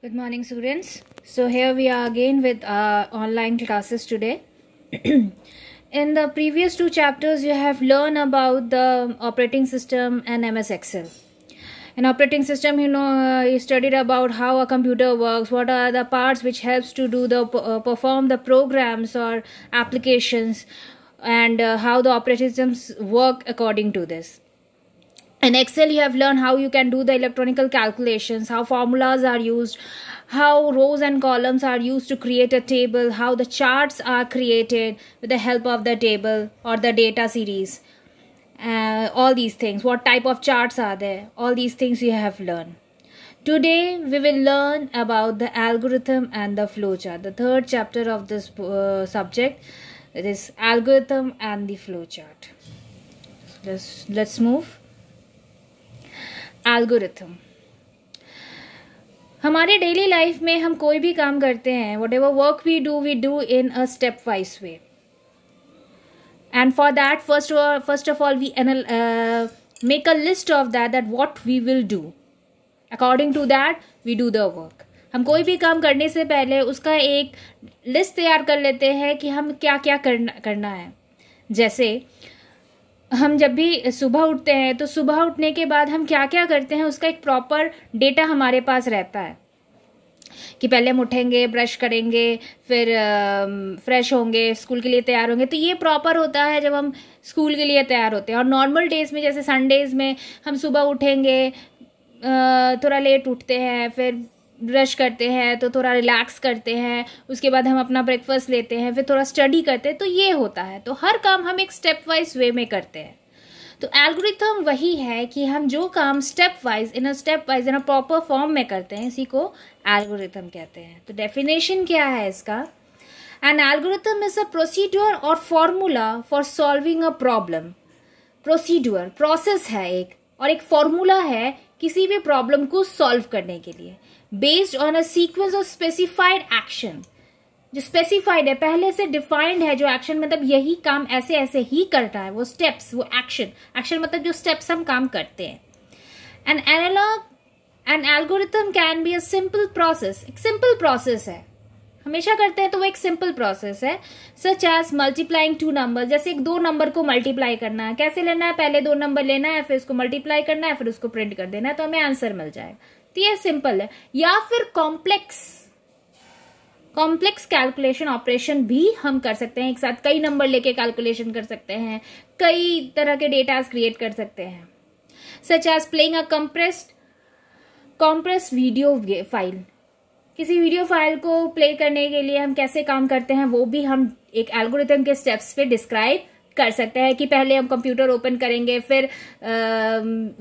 Good morning, students. So here we are again with online classes today. In the previous two chapters, you have learned about the operating system and MS Excel. In operating system, you studied about how a computer works, what are the parts which helps to do the perform the programs or applications, and how the operating systems work according to this. In Excel, you have learned how you can do the electronical calculations, how formulas are used, how rows and columns are used to create a table, how the charts are created with the help of the table or the data series. All these things, what type of charts are there, all these things you have learned. Today, we will learn about the algorithm and the flowchart, the third chapter of this subject. It is algorithm and the flowchart. Let's move. Algorithm. हमारे daily life में हम कोई भी काम करते हैं, whatever work we do in a stepwise way. And for that first of all we make a list of that what we will do. According to that we do the work. हम कोई भी काम करने से पहले उसका एक list तैयार कर लेते हैं कि हम क्या क्या करना है. जैसे हम जब भी सुबह उठते हैं तो सुबह उठने के बाद हम क्या क्या करते हैं उसका एक प्रॉपर डेटा हमारे पास रहता है कि पहले हम उठेंगे, ब्रश करेंगे, फिर फ्रेश होंगे, स्कूल के लिए तैयार होंगे. तो ये प्रॉपर होता है जब हम स्कूल के लिए तैयार होते हैं. और नॉर्मल डेज में जैसे संडेज में हम सुबह उठेंगे, थोड़ा लेट उठते हैं, फिर ब्रश करते हैं तो थोड़ा रिलैक्स करते हैं, उसके बाद हम अपना ब्रेकफास्ट लेते हैं, फिर थोड़ा स्टडी करते हैं. तो ये होता है. तो हर काम हम एक स्टेप वाइज वे में करते हैं. तो एल्गोरिथम वही है कि हम जो काम step wise in a proper form में करते हैं, इसी को एल्गोरिथम कहते हैं. तो डेफिनेशन क्या है इसका? An algorithm is a procedure or formula for solving a problem. Procedure process है एक, और एक फॉर्मूला है किसी भी प्रॉब्लम को सॉल्व करने के लिए, based on a sequence of specified action. जो स्पेसिफाइड है, पहले से डिफाइंड है जो एक्शन, मतलब यही काम ऐसे ऐसे ही करना है. वो स्टेप्स, वो एक्शन मतलब जो स्टेप्स हम काम करते हैं. An algorithm can be a simple process. एक सिंपल प्रोसेस है, हमेशा करते हैं तो वो एक सिंपल प्रोसेस है. Such as multiplying two number. जैसे एक दो नंबर को मल्टीप्लाई करना है. कैसे लेना है? पहले दो नंबर लेना है, फिर उसको मल्टीप्लाई करना है, फिर उसको प्रिंट कर देना है, तो हमें आंसर मिल जाएगा. तो ये सिंपल है. या फिर कॉम्प्लेक्स कैलकुलेशन ऑपरेशन भी हम कर सकते हैं. एक साथ कई नंबर लेके कैलकुलेशन कर सकते हैं, कई तरह के डेटा क्रिएट कर सकते हैं. Such as playing a compress video file. किसी वीडियो फाइल को प्ले करने के लिए हम कैसे काम करते हैं वो भी हम एक एल्गोरिथम के स्टेप्स पे डिस्क्राइब कर सकते हैं. कि पहले हम कंप्यूटर ओपन करेंगे, फिर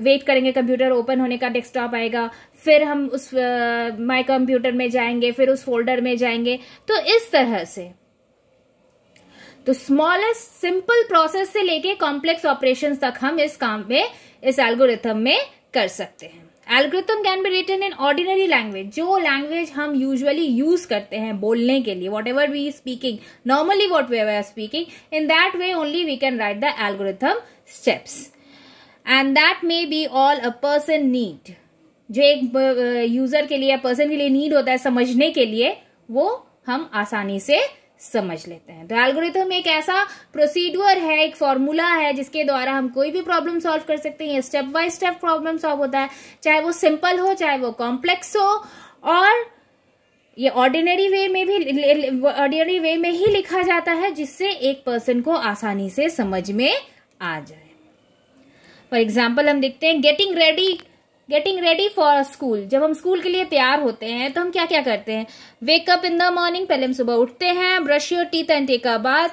वेट करेंगे कंप्यूटर ओपन होने का, डेस्कटॉप आएगा, फिर हम उस माई कंप्यूटर में जाएंगे, फिर उस फोल्डर में जाएंगे. तो इस तरह से तो स्मॉलेस्ट सिंपल प्रोसेस से लेके कॉम्प्लेक्स ऑपरेशंस तक हम इस काम में, इस एल्गोरिथम में कर सकते हैं. Algorithm can be written in ordinary language. जो लैंग्वेज हम यूजुअली यूज करते हैं बोलने के लिए, whatever we speaking normally, what we are speaking, in that way only we can write the algorithm steps. And that may be all a person need. जो एक user के लिए, पर्सन के लिए नीड होता है समझने के लिए, वो हम आसानी से समझ लेते हैं. तो एल्गोरिथम एक ऐसा प्रोसीड्यूर है, एक फॉर्मूला है जिसके द्वारा हम कोई भी प्रॉब्लम सॉल्व कर सकते हैं. Step by step problem solve होता है, चाहे वो सिंपल हो, चाहे वो कॉम्प्लेक्स हो. और ये ऑर्डिनरी वे में ही लिखा जाता है, जिससे एक पर्सन को आसानी से समझ में आ जाए. फॉर एग्जाम्पल हम देखते हैं गेटिंग रेडी फॉर स्कूल. जब हम स्कूल के लिए तैयार होते हैं तो हम क्या क्या करते हैं? Wake up in the morning. पहले हम सुबह उठते हैं, brush your teeth and take a bath.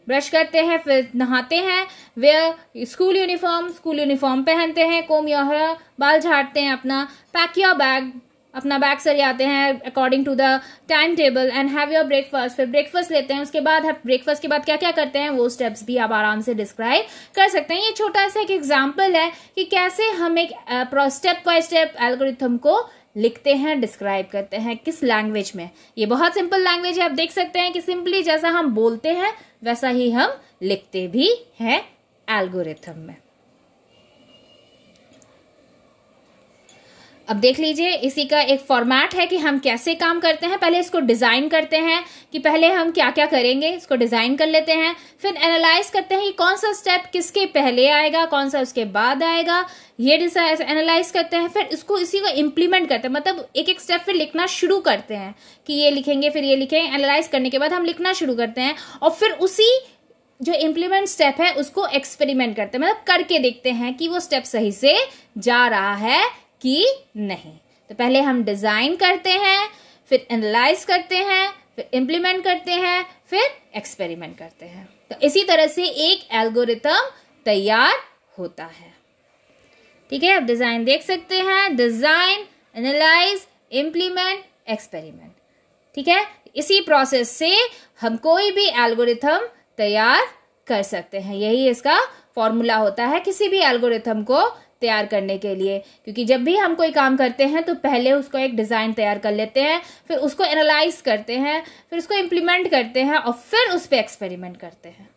Brush करते हैं, फिर नहाते हैं. वेयर स्कूल यूनिफॉर्म पहनते हैं. कोम योर हेयर, बाल झाड़ते हैं अपना. पैक योर बैग, अपना बैग सरियाते हैं according to the time table. And have your breakfast. फिर ब्रेकफास्ट लेते हैं. उसके बाद ब्रेकफास्ट के बाद क्या क्या करते हैं वो स्टेप्स भी आप आराम से डिस्क्राइब कर सकते हैं. ये छोटा सा एक एग्जाम्पल है कि कैसे हम एक स्टेप बाय स्टेप एल्गोरिथम को लिखते हैं, डिस्क्राइब करते हैं, किस लैंग्वेज में. ये बहुत सिंपल लैंग्वेज है. आप देख सकते हैं कि सिंपली जैसा हम बोलते हैं वैसा ही हम लिखते भी हैं एल्गोरिथम में. अब देख लीजिए, इसी का एक फॉर्मेट है कि हम कैसे काम करते हैं। पहले इसको डिजाइन करते हैं कि पहले हम क्या क्या करेंगे, इसको डिजाइन कर लेते हैं, फिर एनालाइज करते हैं कि कौन सा स्टेप किसके पहले आएगा, कौन सा उसके बाद आएगा, ये एनालाइज करते हैं, फिर इसको इसी को इम्प्लीमेंट करते हैं, मतलब एक एक स्टेप फिर लिखना शुरू करते हैं कि ये लिखेंगे फिर ये लिखेंगे। एनालाइज करने के बाद हम लिखना शुरू करते हैं और फिर उसी जो इम्प्लीमेंट स्टेप है उसको एक्सपेरिमेंट करते हैं, मतलब करके देखते हैं कि वो स्टेप सही से जा रहा है कि नहीं। तो पहले हम डिजाइन करते हैं, फिर एनालाइज करते हैं, फिर इम्प्लीमेंट करते हैं, फिर एक्सपेरिमेंट करते हैं। तो इसी तरह से एक एल्गोरिथम तैयार होता है। ठीक है, अब डिजाइन देख सकते हैं, डिजाइन, एनालाइज, इम्प्लीमेंट, एक्सपेरिमेंट। ठीक है, इसी प्रोसेस से हम कोई भी एल्गोरिथम तैयार कर सकते हैं। यही इसका फॉर्मूला होता है किसी भी एल्गोरिथम को तैयार करने के लिए, क्योंकि जब भी हम कोई काम करते हैं तो पहले उसको एक डिजाइन तैयार कर लेते हैं, फिर उसको एनालाइज करते हैं, फिर उसको इम्प्लीमेंट करते हैं और फिर उस पर एक्सपेरिमेंट करते हैं।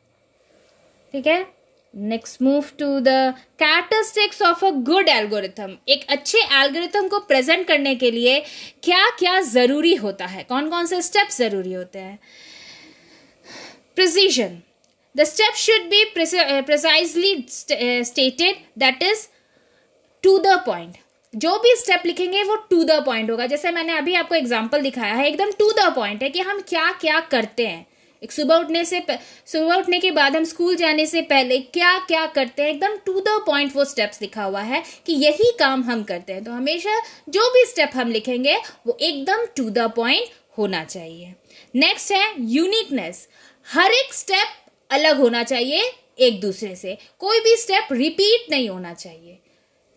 ठीक है, next move to the characteristics of a good algorithm. एक अच्छे एल्गोरिथम को प्रेजेंट करने के लिए क्या क्या जरूरी होता है, कौन कौन से स्टेप्स जरूरी होते हैं। Precision, the step should be precisely stated, that is to the point. जो भी स्टेप लिखेंगे वो टू द पॉइंट होगा। जैसे मैंने अभी आपको एग्जांपल दिखाया है, एकदम टू द पॉइंट है कि हम क्या क्या करते हैं। एक सुबह उठने के बाद हम स्कूल जाने से पहले क्या क्या करते हैं, एकदम टू द पॉइंट वो स्टेप्स लिखा हुआ है कि यही काम हम करते हैं। तो हमेशा जो भी स्टेप हम लिखेंगे वो एकदम टू द पॉइंट होना चाहिए। नेक्स्ट है यूनिकनेस, हर एक स्टेप अलग होना चाहिए एक दूसरे से, कोई भी स्टेप रिपीट नहीं होना चाहिए।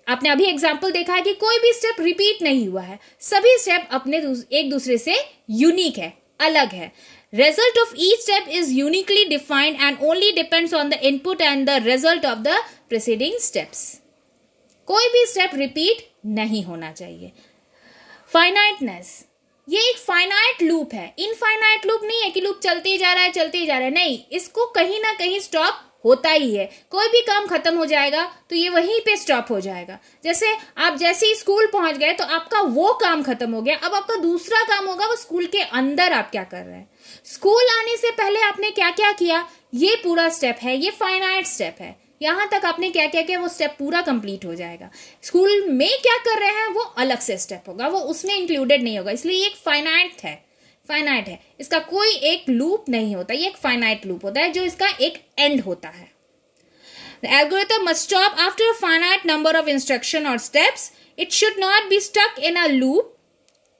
आपने अभी एग्जाम्पल देखा है कि कोई भी स्टेप रिपीट नहीं हुआ है, सभी स्टेप अपने एक दूसरे से यूनिक है, अलग है। Result of each step is uniquely defined and only depends on the input and the result of the preceding steps. कोई भी स्टेप रिपीट नहीं होना चाहिए। फाइनाइटनेस, ये एक फाइनाइट लूप है, इनफाइनाइट लूप नहीं है कि लूप चलते ही जा रहा है, नहीं, इसको कहीं ना कहीं स्टॉप होता ही है। कोई भी काम खत्म हो जाएगा तो ये वहीं पे स्टॉप हो जाएगा। जैसे आप जैसे ही स्कूल पहुंच गए तो आपका वो काम खत्म हो गया, अब आपका दूसरा काम होगा वो स्कूल के अंदर आप क्या कर रहे हैं। स्कूल आने से पहले आपने क्या क्या किया, ये पूरा स्टेप है, ये फाइनाइट स्टेप है। यहां तक आपने क्या क्या किया वो स्टेप पूरा कंप्लीट हो जाएगा। स्कूल में क्या कर रहे हैं वो अलग से स्टेप होगा, वो उसमें इंक्लूडेड नहीं होगा, इसलिए ये एक फाइनाइट है, इसका कोई एक लूप नहीं होता, ये एक फाइनाइट लूप होता है जो इसका एक एंड होता है। The algorithm must stop after a finite number of instruction or steps. It should not be stuck in a loop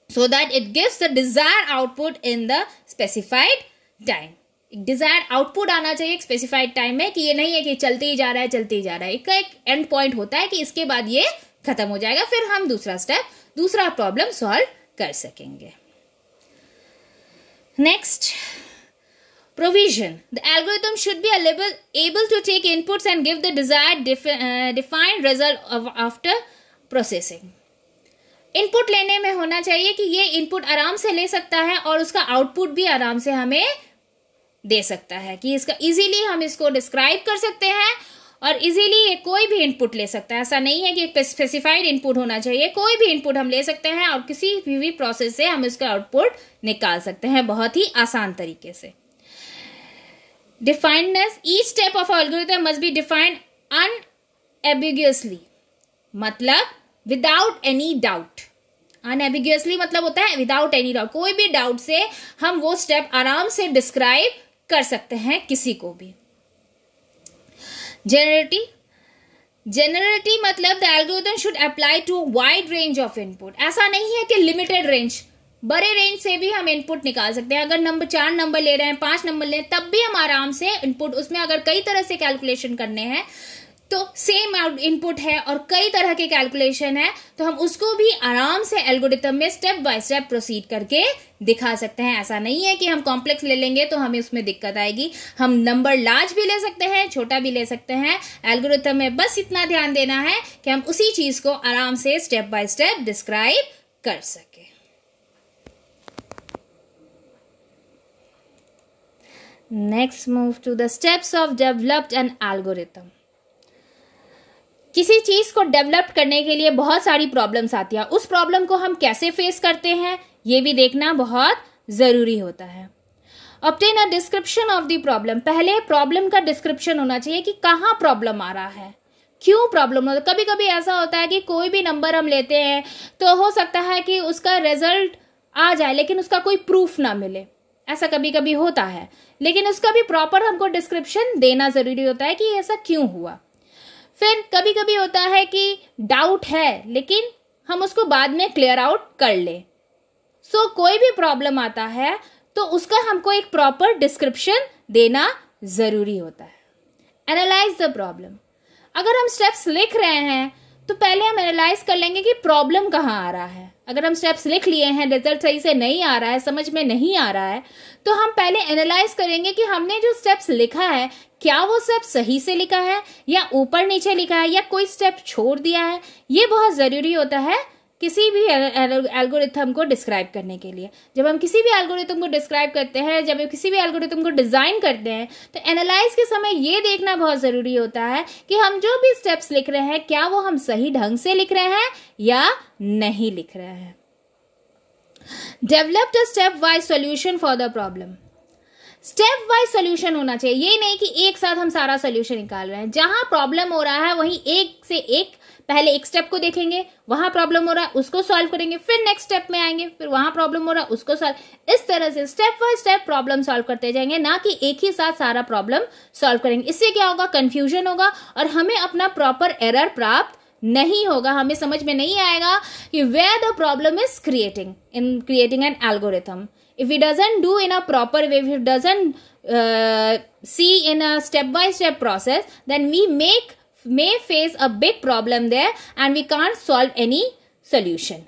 so that it gives the desired output in the specified time. एक desired output आना चाहिए एक specified time में, कि ये नहीं है कि चलते ही जा रहा है। इसका एक एंड पॉइंट होता है कि इसके बाद ये खत्म हो जाएगा, फिर हम दूसरा प्रॉब्लम सॉल्व कर सकेंगे। Next, provision. The algorithm should be able to take inputs and give the desired defined result after processing. Input लेने में होना चाहिए कि ये इनपुट आराम से ले सकता है और उसका आउटपुट भी आराम से हमें दे सकता है, कि इसका इजीली हम इसको डिस्क्राइब कर सकते हैं और इजीली ये कोई भी इनपुट ले सकता है। ऐसा नहीं है कि स्पेसिफाइड इनपुट होना चाहिए, कोई भी इनपुट हम ले सकते हैं और किसी भी प्रोसेस से हम इसका आउटपुट निकाल सकते हैं बहुत ही आसान तरीके से। Definedness, each step of algorithm must be defined unambiguously, मतलब without any doubt. Unambiguously मतलब होता है without any doubt, कोई भी डाउट से हम वो स्टेप आराम से डिस्क्राइब कर सकते हैं किसी को भी। Generality मतलब the algorithm should apply to a wide range of input. ऐसा नहीं है कि लिमिटेड रेंज, बड़े रेंज से भी हम इनपुट निकाल सकते हैं। अगर 4 नंबर ले रहे हैं, 5 नंबर ले रहे हैं, तब भी हम आराम से इनपुट, उसमें अगर कई तरह से कैलकुलेशन करने हैं तो सेम इनपुट है और कई तरह के कैलकुलेशन है, तो हम उसको भी आराम से एल्गोरिथम में स्टेप बाय स्टेप प्रोसीड करके दिखा सकते हैं। ऐसा नहीं है कि हम कॉम्प्लेक्स ले लेंगे तो हमें उसमें दिक्कत आएगी। हम नंबर लार्ज भी ले सकते हैं, छोटा भी ले सकते हैं। एल्गोरिथम में बस इतना ध्यान देना है कि हम उसी चीज को आराम से स्टेप बाय स्टेप डिस्क्राइब कर सके। Next, move to the steps of developed an algorithm. किसी चीज को डेवलप करने के लिए बहुत सारी प्रॉब्लम्स आती है, उस प्रॉब्लम को हम कैसे फेस करते हैं ये भी देखना बहुत जरूरी होता है। Obtain a description of the problem, पहले प्रॉब्लम का डिस्क्रिप्शन होना चाहिए कि कहाँ प्रॉब्लम आ रहा है, क्यों प्रॉब्लम होता है। कभी कभी ऐसा होता है कि कोई भी नंबर हम लेते हैं तो हो सकता है कि उसका रिजल्ट आ जाए लेकिन उसका कोई प्रूफ ना मिले, ऐसा कभी कभी होता है, लेकिन उसका भी प्रॉपर हमको डिस्क्रिप्शन देना जरूरी होता है कि ऐसा क्यों हुआ। फिर कभी कभी होता है कि डाउट है लेकिन हम उसको बाद में क्लियर आउट कर ले। सो कोई भी प्रॉब्लम आता है तो उसका हमको एक प्रॉपर डिस्क्रिप्शन देना जरूरी होता है। एनालाइज द प्रॉब्लम, अगर हम स्टेप्स लिख रहे हैं तो पहले हम एनालाइज कर लेंगे कि प्रॉब्लम कहाँ आ रहा है। अगर हम स्टेप्स लिख लिए हैं, रिजल्ट सही से नहीं आ रहा है, समझ में नहीं आ रहा है, तो हम पहले एनालाइज करेंगे कि हमने जो स्टेप्स लिखा है क्या वो स्टेप सही से लिखा है या ऊपर नीचे लिखा है या कोई स्टेप छोड़ दिया है। ये बहुत जरूरी होता है किसी भी एल्गोरिथम को डिस्क्राइब करने के लिए। जब हम किसी भी एल्गोरिथम को डिस्क्राइब करते हैं, जब हम किसी भी एल्गोरिथम को डिजाइन करते हैं, तो एनालाइज के समय ये देखना बहुत जरूरी होता है कि हम जो भी स्टेप्स लिख रहे हैं क्या वो हम सही ढंग से लिख रहे हैं या नहीं लिख रहे हैं। Develop the step wise solution for the problem, step wise solution होना चाहिए। ये नहीं कि एक साथ हम सारा सोल्यूशन निकाल रहे हैं। जहां प्रॉब्लम हो रहा है वहीं एक से एक पहले एक स्टेप को देखेंगे, वहां प्रॉब्लम हो रहा है उसको सॉल्व करेंगे, फिर नेक्स्ट स्टेप में आएंगे, फिर वहां प्रॉब्लम हो रहा है उसको सॉल्व। इस तरह से step by step problem solve करते जाएंगे, ना कि एक ही साथ सारा प्रॉब्लम सॉल्व करेंगे। इससे क्या होगा, कंफ्यूजन होगा और हमें अपना प्रॉपर एरर प्राप्त नहीं होगा। हमें समझ में नहीं आएगा कि where the problem is creating in creating an algorithm. If he doesn't do in a proper way, if he doesn't see in a step-by-step process, then we may face a big problem there and we can't solve any solution.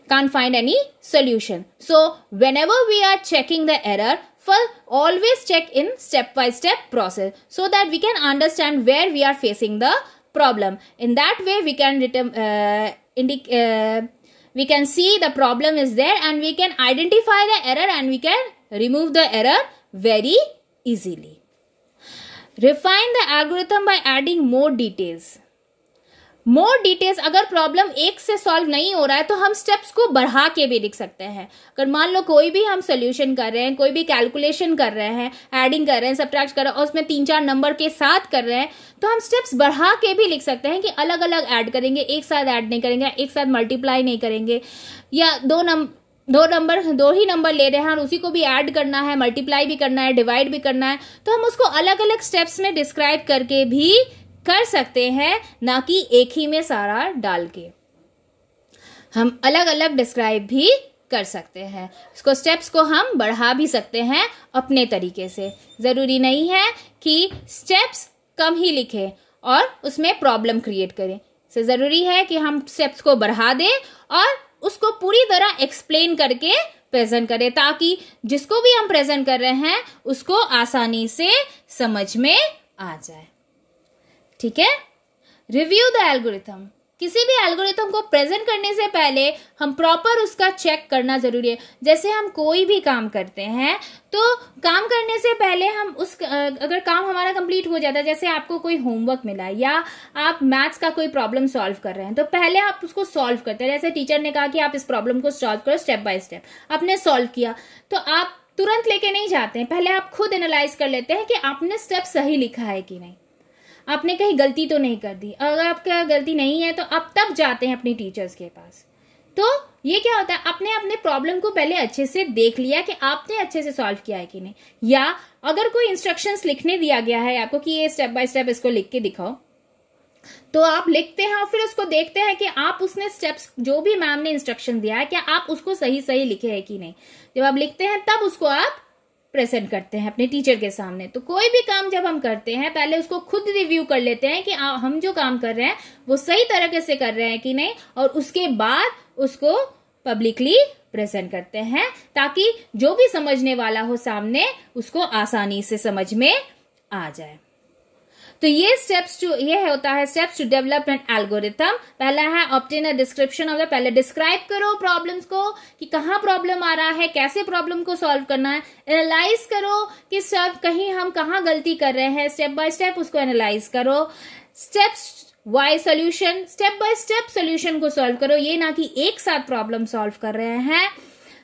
Can't find any solution. So, whenever we are checking the error, always check in step-by-step process so that we can understand where we are facing the problem. In that way, we can see the problem is there and we can identify the error and we can remove the error very easily. Refine the algorithm by adding more details. More details, अगर problem एक से solve नहीं हो रहा है तो हम steps को बढ़ा के भी लिख सकते हैं। अगर मान लो कोई भी हम सोल्यूशन कर रहे हैं, कोई भी कैलकुलेशन कर रहे हैं, एडिंग कर रहे हैं, सब्ट्रैक्ट कर रहे हैं और उसमें 3-4 नंबर के साथ कर रहे हैं, तो हम स्टेप्स बढ़ा के भी लिख सकते हैं कि अलग अलग ऐड करेंगे, एक साथ ऐड नहीं करेंगे, एक साथ मल्टीप्लाई नहीं करेंगे, या दो ही नंबर ले रहे हैं और उसी को भी ऐड करना है, मल्टीप्लाई भी करना है, डिवाइड भी करना है, तो हम उसको अलग अलग स्टेप्स में डिस्क्राइब करके भी कर सकते हैं, ना कि एक ही में सारा डाल के। हम अलग अलग डिस्क्राइब भी कर सकते हैं। इसको स्टेप्स को हम बढ़ा भी सकते हैं अपने तरीके से। जरूरी नहीं है कि स्टेप्स कम ही लिखें और उसमें प्रॉब्लम क्रिएट करें। इससे जरूरी है कि हम स्टेप्स को बढ़ा दें और उसको पूरी तरह एक्सप्लेन करके प्रेजेंट करें, ताकि जिसको भी हम प्रेजेंट कर रहे हैं उसको आसानी से समझ में आ जाए। ठीक है। रिव्यू द एल्गोरिथम, किसी भी एल्गोरिथम को प्रेजेंट करने से पहले हम प्रॉपर उसका चेक करना जरूरी है। जैसे हम कोई भी काम करते हैं तो काम करने से पहले हम अगर काम हमारा कंप्लीट हो जाता है, जैसे आपको कोई होमवर्क मिला है या आप मैथ्स का कोई प्रॉब्लम सॉल्व कर रहे हैं, तो पहले आप उसको सॉल्व करते हैं। जैसे टीचर ने कहा कि आप इस प्रॉब्लम को सॉल्व करो स्टेप बाय स्टेप, आपने सॉल्व किया तो आप तुरंत लेके नहीं जाते हैं, पहले आप खुद एनालाइज कर लेते हैं कि आपने स्टेप सही लिखा है कि नहीं, आपने कहीं गलती तो नहीं कर दी। अगर आपका गलती नहीं है तो आप तब जाते हैं अपने टीचर्स के पास। तो ये क्या होता है, आपने अपने प्रॉब्लम को पहले अच्छे से देख लिया कि आपने अच्छे से सॉल्व किया है कि नहीं, या अगर कोई इंस्ट्रक्शंस लिखने दिया गया है आपको कि ये स्टेप बाय स्टेप इसको लिख के दिखाओ, तो आप लिखते हैं और फिर उसको देखते हैं कि आप उसने स्टेप्स जो भी मैम ने इंस्ट्रक्शन दिया है क्या आप उसको सही सही लिखे हैं कि नहीं। जब आप लिखते हैं तब उसको आप प्रेजेंट करते हैं अपने टीचर के सामने। तो कोई भी काम जब हम करते हैं पहले उसको खुद रिव्यू कर लेते हैं कि हम जो काम कर रहे हैं वो सही तरीके से कर रहे हैं कि नहीं, और उसके बाद उसको पब्लिकली प्रेजेंट करते हैं, ताकि जो भी समझने वाला हो सामने उसको आसानी से समझ में आ जाए। तो ये होता है steps to develop an algorithm. पहला है obtain a description of the, पहले डिस्क्राइब करो प्रॉब्लम्स को कि कहाँ प्रॉब्लम आ रहा है, कैसे प्रॉब्लम को सॉल्व करना है। एनालाइज करो कि सब कहीं हम कहाँ गलती कर रहे हैं, स्टेप बाय स्टेप उसको एनालाइज करो। Steps why solution, step by step solution को सॉल्व करो, ये ना कि एक साथ प्रॉब्लम सॉल्व कर रहे हैं।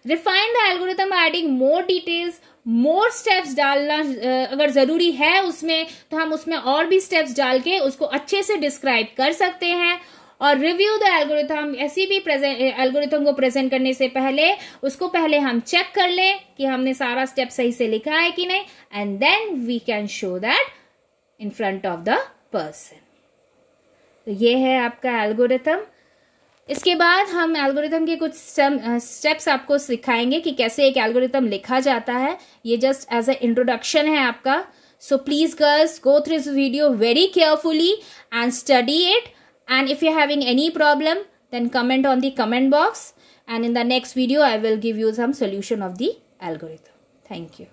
Refine the algorithm adding more details, more steps डालना अगर जरूरी है उसमें तो हम उसमें और भी स्टेप्स डाल के उसको अच्छे से डिस्क्राइब कर सकते हैं। और रिव्यू द एल्गोरिथम, ऐसी भी एल्गोरिथम को प्रेजेंट करने से पहले उसको पहले हम चेक कर लें कि हमने सारा स्टेप सही से लिखा है कि नहीं, and then we can show that in front of the person. तो ये है आपका एल्गोरिथम। इसके बाद हम एल्गोरिथम के कुछ स्टेप्स आपको सिखाएंगे कि कैसे एक एल्गोरिथम लिखा जाता है। ये जस्ट एज ए इंट्रोडक्शन है आपका। So please girls, go through this video very carefully and study it, and if you're having any problem then comment on the comment box, and in the next video I will give you some solution of the algorithm. Thank you.